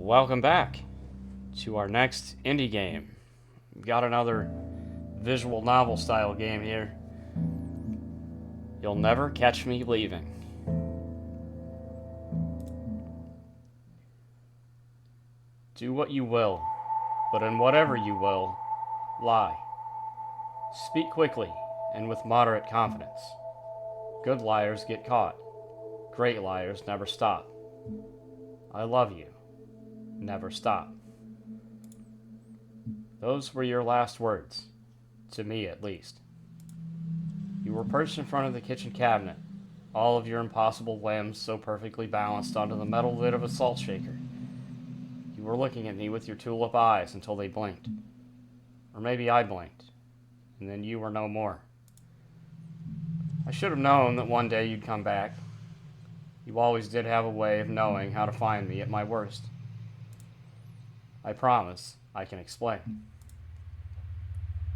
Welcome back to our next indie game. We've got another visual novel style game here. You'll Never Catch Me Leaving. Do what you will, but in whatever you will, lie. Speak quickly and with moderate confidence. Good liars get caught. Great liars never stop. I love you. Never stop. Those were your last words, to me at least. You were perched in front of the kitchen cabinet, all of your impossible limbs so perfectly balanced onto the metal lid of a salt shaker. You were looking at me with your tulip eyes until they blinked. Or maybe I blinked, and then you were no more. I should have known that one day you'd come back. You always did have a way of knowing how to find me at my worst. I promise I can explain.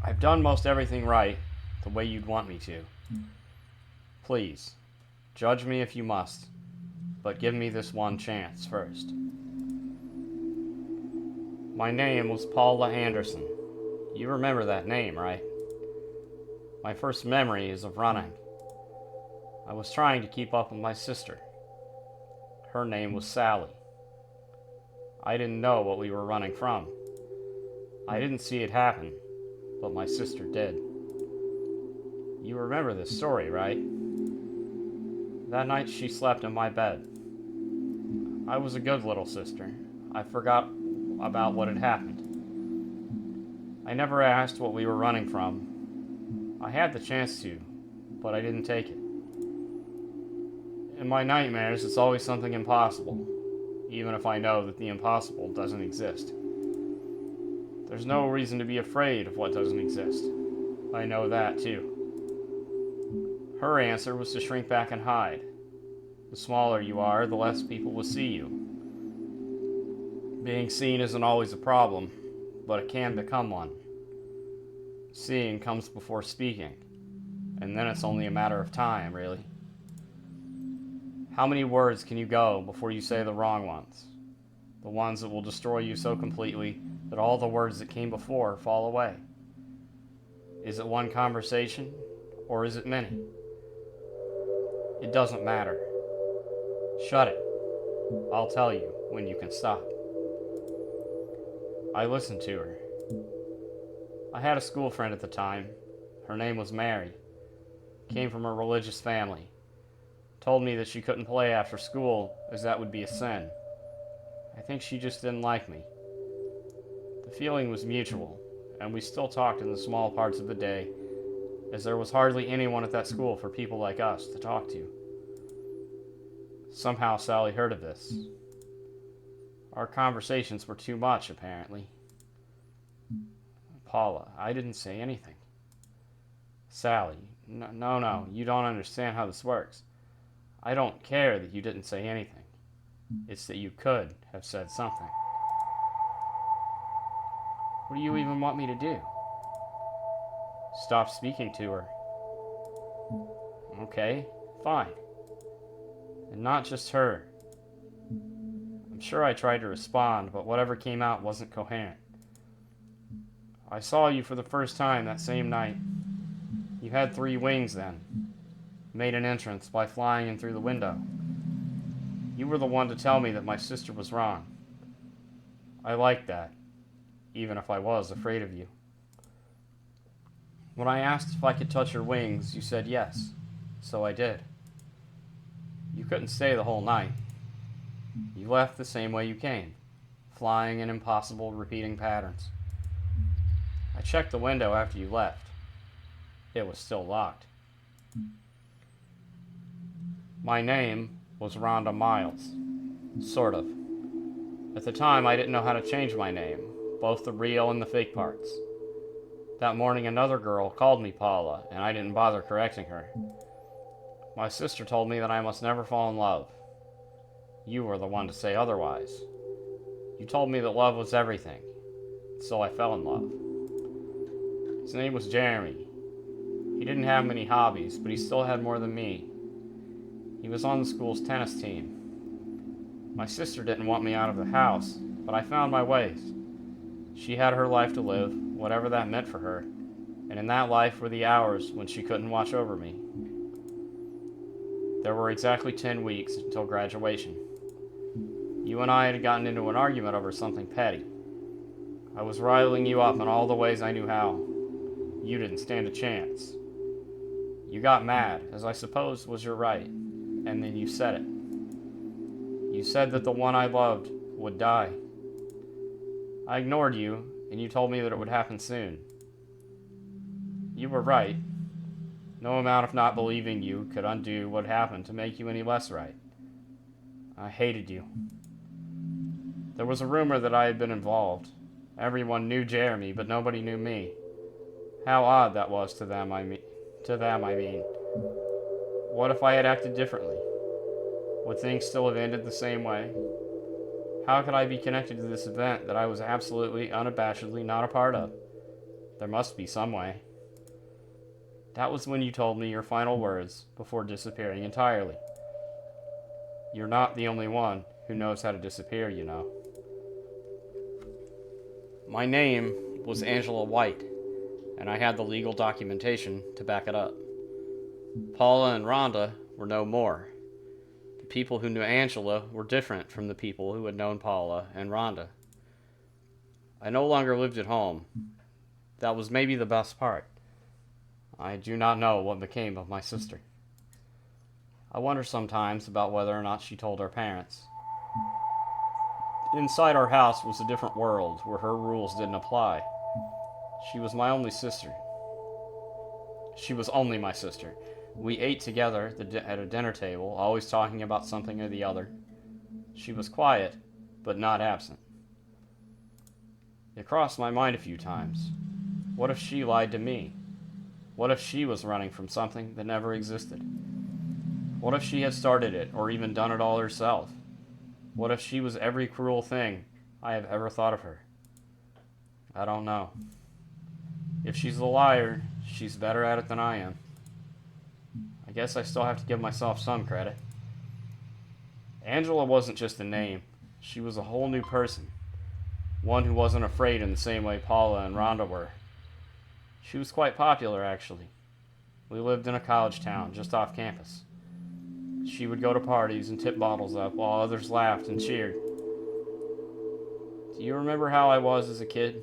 I've done most everything right, the way you'd want me to. Please, judge me if you must, but give me this one chance first. My name was Paula Anderson. You remember that name, right? My first memory is of running. I was trying to keep up with my sister. Her name was Sally. I didn't know what we were running from. I didn't see it happen, but my sister did. You remember this story, right? That night she slept in my bed. I was a good little sister. I forgot about what had happened. I never asked what we were running from. I had the chance to, but I didn't take it. In my nightmares, it's always something impossible, even if I know that the impossible doesn't exist. There's no reason to be afraid of what doesn't exist. I know that too. Her answer was to shrink back and hide. The smaller you are, the less people will see you. Being seen isn't always a problem, but it can become one. Seeing comes before speaking, and then it's only a matter of time, really. How many words can you go before you say the wrong ones? The ones that will destroy you so completely that all the words that came before fall away? Is it one conversation, or is it many? It doesn't matter. Shut it. I'll tell you when you can stop. I listened to her. I had a school friend at the time. Her name was Mary. Came from a religious family. Told me that she couldn't play after school as that would be a sin. I think she just didn't like me. The feeling was mutual, and we still talked in the small parts of the day, as there was hardly anyone at that school for people like us to talk to. Somehow Sally heard of this. Our conversations were too much, apparently. Paula, I didn't say anything. Sally, no, you don't understand how this works. I don't care that you didn't say anything. It's that you could have said something. What do you even want me to do? Stop speaking to her. Okay, fine. And not just her. I'm sure I tried to respond, but whatever came out wasn't coherent. I saw you for the first time that same night. You had 3 wings then. Made an entrance by flying in through the window. You were the one to tell me that my sister was wrong. I liked that, even if I was afraid of you. When I asked if I could touch your wings, you said yes, so I did. You couldn't stay the whole night. You left the same way you came, flying in impossible repeating patterns. I checked the window after you left. It was still locked. My name was Rhonda Miles. Sort of. At the time, I didn't know how to change my name, both the real and the fake parts. That morning, another girl called me Paula, and I didn't bother correcting her. My sister told me that I must never fall in love. You were the one to say otherwise. You told me that love was everything, so I fell in love. His name was Jeremy. He didn't have many hobbies, but he still had more than me. He was on the school's tennis team. My sister didn't want me out of the house, but I found my ways. She had her life to live, whatever that meant for her, and in that life were the hours when she couldn't watch over me. There were exactly 10 weeks until graduation. You and I had gotten into an argument over something petty. I was riling you up in all the ways I knew how. You didn't stand a chance. You got mad, as I suppose was your right, and then you said it. You said that the one I loved would die. I ignored you, and you told me that it would happen soon. You were right. No amount of not believing you could undo what happened to make you any less right. I hated you. There was a rumor that I had been involved. Everyone knew Jeremy, but nobody knew me. How odd that was to them, I mean. What if I had acted differently? Would things still have ended the same way? How could I be connected to this event that I was absolutely, unabashedly not a part of? There must be some way. That was when you told me your final words before disappearing entirely. You're not the only one who knows how to disappear, you know. My name was Angela White, and I had the legal documentation to back it up. Paula and Rhonda were no more. The people who knew Angela were different from the people who had known Paula and Rhonda. I no longer lived at home. That was maybe the best part. I do not know what became of my sister. I wonder sometimes about whether or not she told her parents. Inside our house was a different world where her rules didn't apply. She was my only sister. She was only my sister. We ate together at a dinner table, always talking about something or the other. She was quiet, but not absent. It crossed my mind a few times. What if she lied to me? What if she was running from something that never existed? What if she had started it, or even done it all herself? What if she was every cruel thing I have ever thought of her? I don't know. If she's a liar, she's better at it than I am. I guess I still have to give myself some credit. Angela wasn't just a name. She was a whole new person. One who wasn't afraid in the same way Paula and Rhonda were. She was quite popular, actually. We lived in a college town just off campus. She would go to parties and tip bottles up while others laughed and cheered. Do you remember how I was as a kid?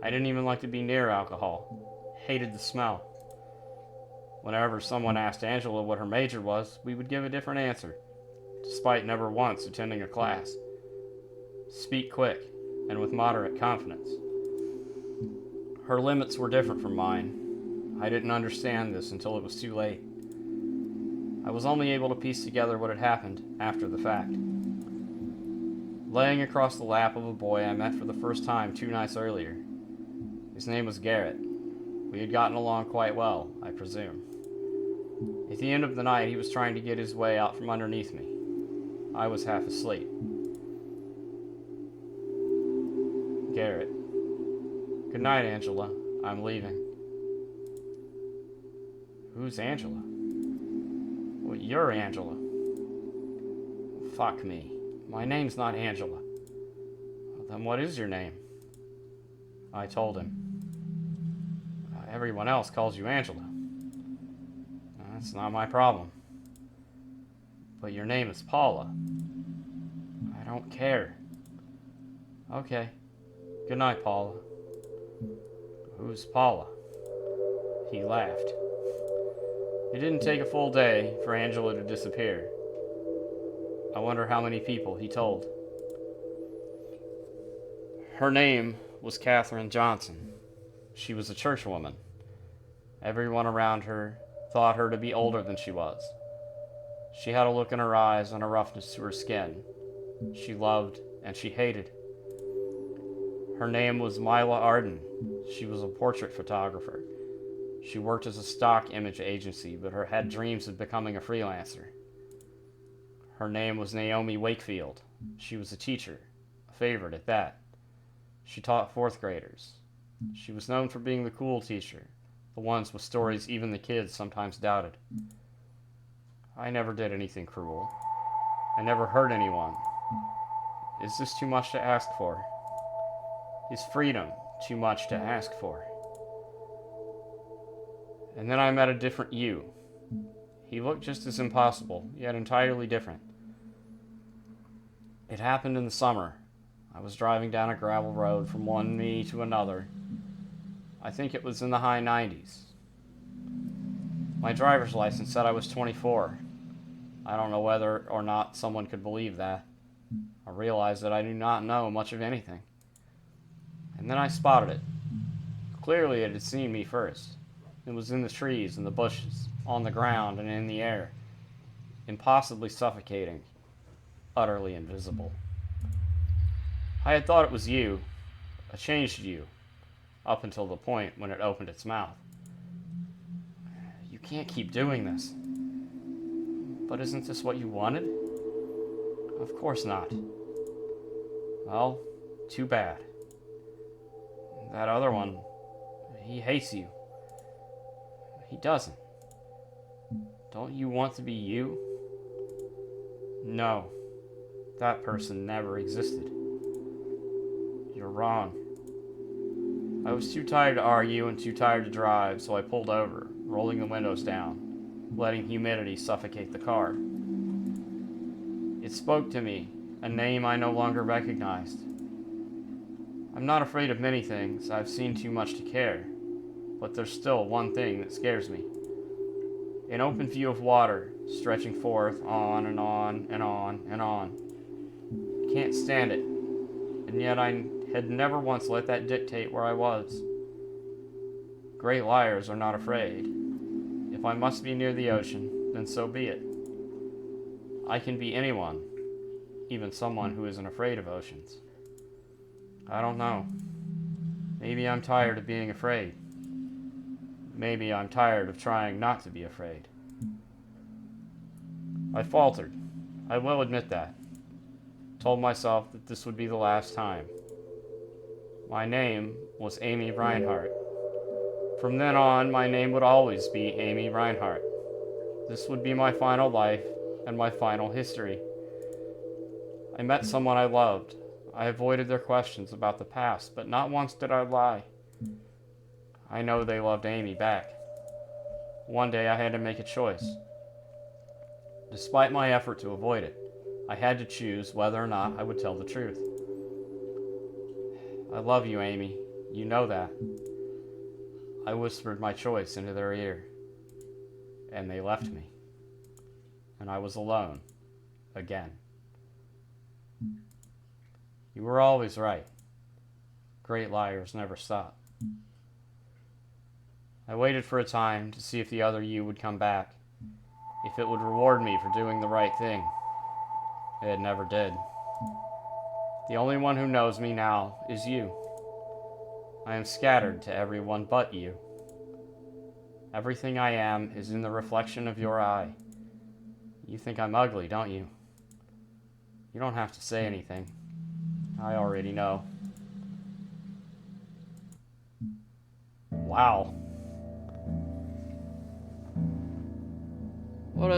I didn't even like to be near alcohol. Hated the smell. Whenever someone asked Angela what her major was, we would give a different answer, despite never once attending a class. Speak quick, and with moderate confidence. Her limits were different from mine. I didn't understand this until it was too late. I was only able to piece together what had happened after the fact. Laying across the lap of a boy I met for the first time 2 nights earlier. His name was Garrett. We had gotten along quite well, I presume. At the end of the night, he was trying to get his way out from underneath me. I was half asleep. Garrett. Good night, Angela. I'm leaving. Who's Angela? Well, you're Angela. Fuck me. My name's not Angela. Well, then what is your name? I told him. Everyone else calls you Angela. That's not my problem. But your name is Paula. I don't care. Okay. Good night, Paula. Who's Paula? He laughed. It didn't take a full day for Angela to disappear. I wonder how many people he told. Her name was Katherine Johnson. She was a churchwoman. Everyone around her thought her to be older than she was. She had a look in her eyes and a roughness to her skin. She loved and she hated. Her name was Mila Arden. She was a portrait photographer. She worked as a stock image agency, but had dreams of becoming a freelancer. Her name was Naomi Wakefield. She was a teacher, a favorite at that. She taught 4th graders. She was known for being the cool teacher, the ones with stories even the kids sometimes doubted. I never did anything cruel. I never hurt anyone. Is this too much to ask for? Is freedom too much to ask for? And then I met a different you. He looked just as impossible, yet entirely different. It happened in the summer. I was driving down a gravel road from one me to another. I think it was in the high 90s. My driver's license said I was 24. I don't know whether or not someone could believe that. I realized that I do not know much of anything. And then I spotted it. Clearly it had seen me first. It was in the trees and the bushes, on the ground and in the air. Impossibly suffocating. Utterly invisible. I had thought it was you, a changed you, up until the point when it opened its mouth. You can't keep doing this. But isn't this what you wanted? Of course not. Well, too bad. That other one, he hates you. He doesn't. Don't you want to be you? No. That person never existed. You're wrong. I was too tired to argue and too tired to drive, so I pulled over, rolling the windows down, letting humidity suffocate the car. It spoke to me, a name I no longer recognized. I'm not afraid of many things. I've seen too much to care. But there's still one thing that scares me. An open view of water, stretching forth on and on and on and on. Can't stand it. And yet I had never once let that dictate where I was. Great liars are not afraid. If I must be near the ocean, then so be it. I can be anyone, even someone who isn't afraid of oceans. I don't know. Maybe I'm tired of being afraid. Maybe I'm tired of trying not to be afraid. I faltered. I will admit that. Told myself that this would be the last time. My name was Amy Reinhardt. From then on, my name would always be Amy Reinhardt. This would be my final life and my final history. I met someone I loved. I avoided their questions about the past, but not once did I lie. I know they loved Amy back. One day I had to make a choice. Despite my effort to avoid it, I had to choose whether or not I would tell the truth. I love you, Amy. You know that. I whispered my choice into their ear. And they left me. And I was alone. Again. You were always right. Great liars never stop. I waited for a time to see if the other you would come back, if it would reward me for doing the right thing. It never did. The only one who knows me now is you. I am scattered to everyone but you. Everything I am is in the reflection of your eye. You think I'm ugly, don't you? You don't have to say anything. I already know. Wow. What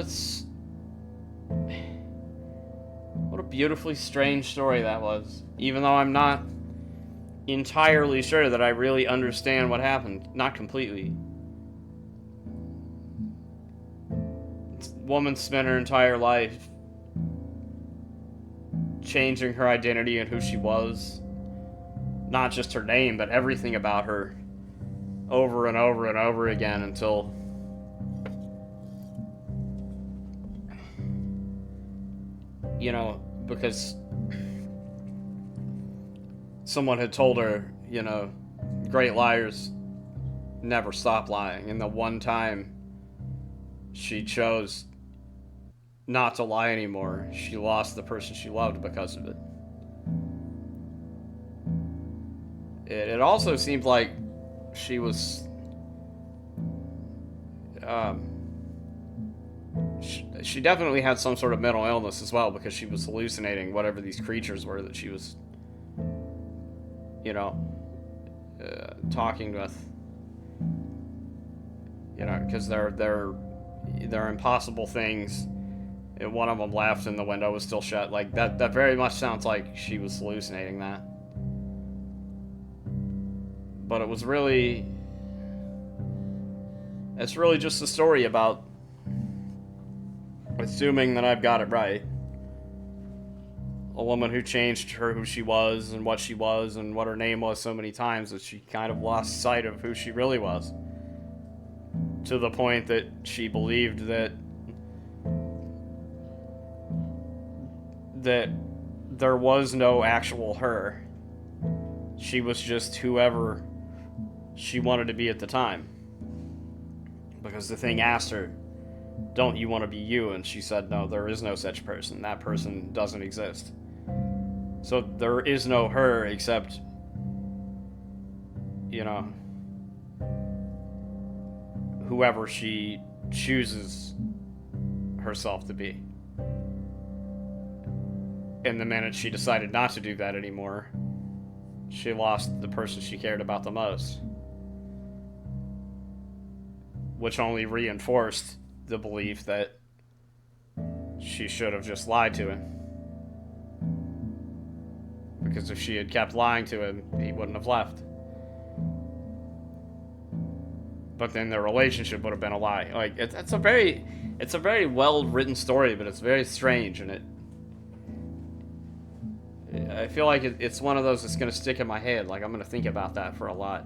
a beautifully strange story that was. Even though I'm not entirely sure that I really understand what happened. Not completely. This woman spent her entire life changing her identity and who she was. Not just her name, but everything about her. Over and over and over again until because someone had told her, great liars never stop lying. And the one time she chose not to lie anymore, she lost the person she loved because of it. It also seemed like she was she definitely had some sort of mental illness as well, because she was hallucinating whatever these creatures were that she was talking with, because they're impossible things And one of them left and the window was still shut. Like, that very much sounds like she was hallucinating that. But it was really... It's really just a story about assuming that I've got it right. A woman who changed who she was and what her name was so many times that she kind of lost sight of who she really was. To the point that she believed that there was no actual her. She was just whoever she wanted to be at the time. Because the thing asked her, "Don't you want to be you?" And she said, "No, there is no such person. That person doesn't exist." So there is no her except, you know, whoever she chooses herself to be. And the minute she decided not to do that anymore, she lost the person she cared about the most. Which only reinforced the belief that she should have just lied to him. Because if she had kept lying to him, he wouldn't have left. But then their relationship would have been a lie. Like, it's a very well written story, but it's very strange, and I feel like it's one of those that's gonna stick in my head. Like, I'm gonna think about that for a lot.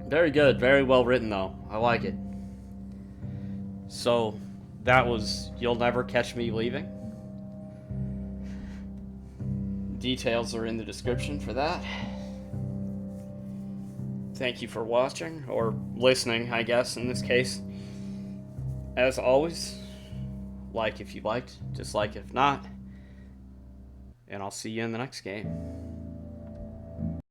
Very good, very well written though. I like it. So, that was You'll Never Catch Me Leaving. Details are in the description for that. Thank you for watching, or listening, I guess, in this case. As always, like if you liked, dislike if not, and I'll see you in the next game.